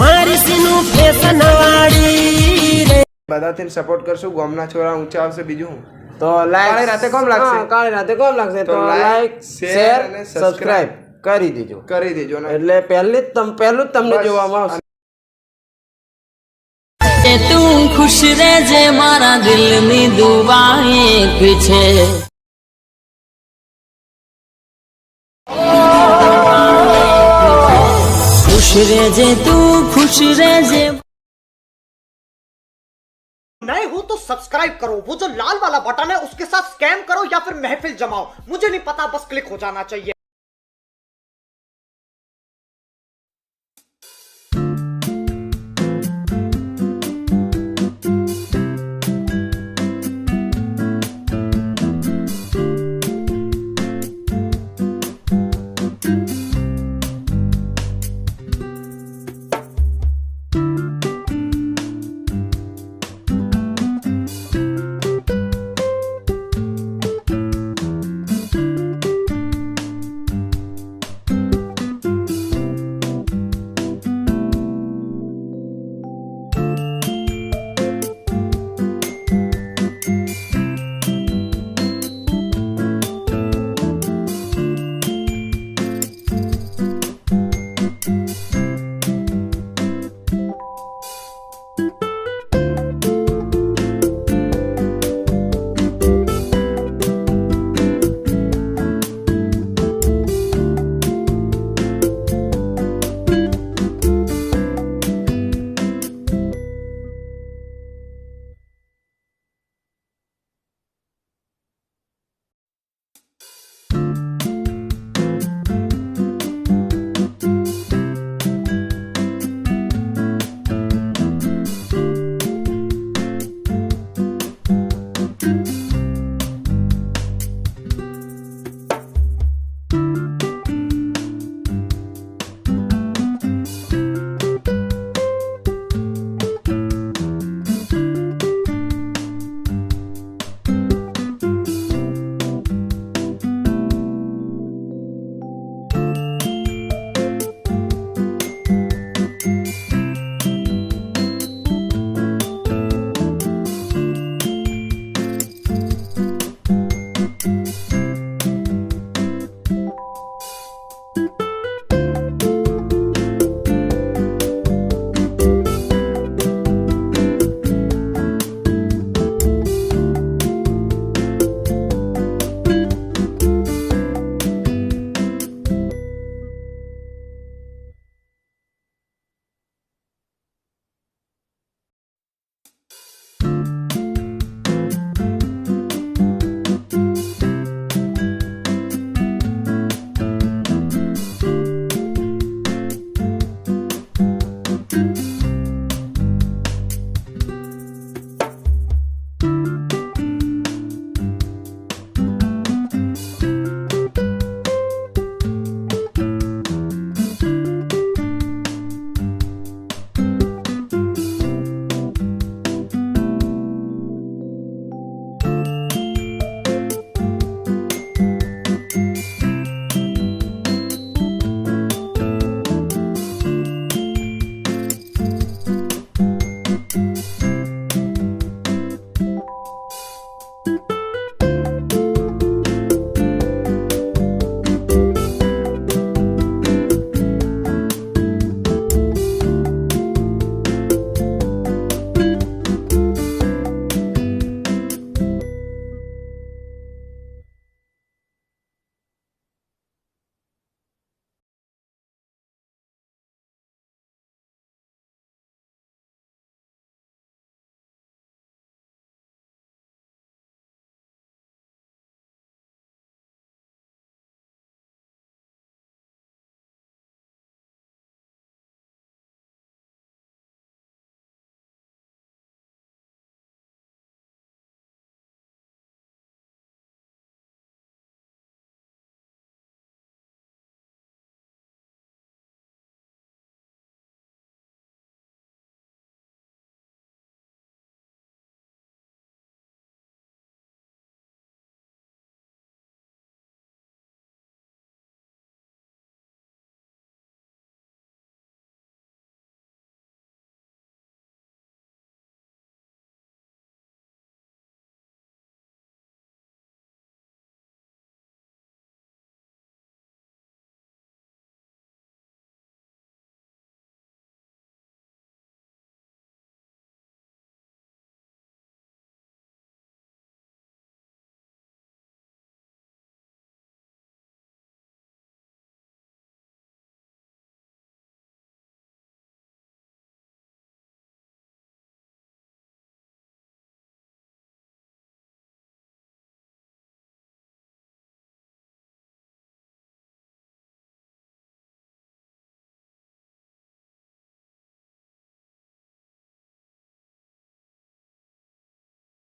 મારી સીનું ફેશન વાળી રે બધાથી સપોર્ટ કરશું ગામના છોરા ઊંચા આવશે બીજું હું તો લાઈક કાલે રાતે કોમ લાગશે કાલે રાતે કોમ લાગશે તો લાઈક શેર અને સબસ્ક્રાઇબ કરી દેજો ને એટલે પહેલું જ તમને જોવામાં આવશે तू खुश रहे मारा दिल में दुआएं पीछे खुश रहे तू खुश रहे। नए हो तो सब्सक्राइब करो, वो जो लाल वाला बटन है उसके साथ स्कैम करो या फिर महफिल जमाओ, मुझे नहीं पता, बस क्लिक हो जाना चाहिए।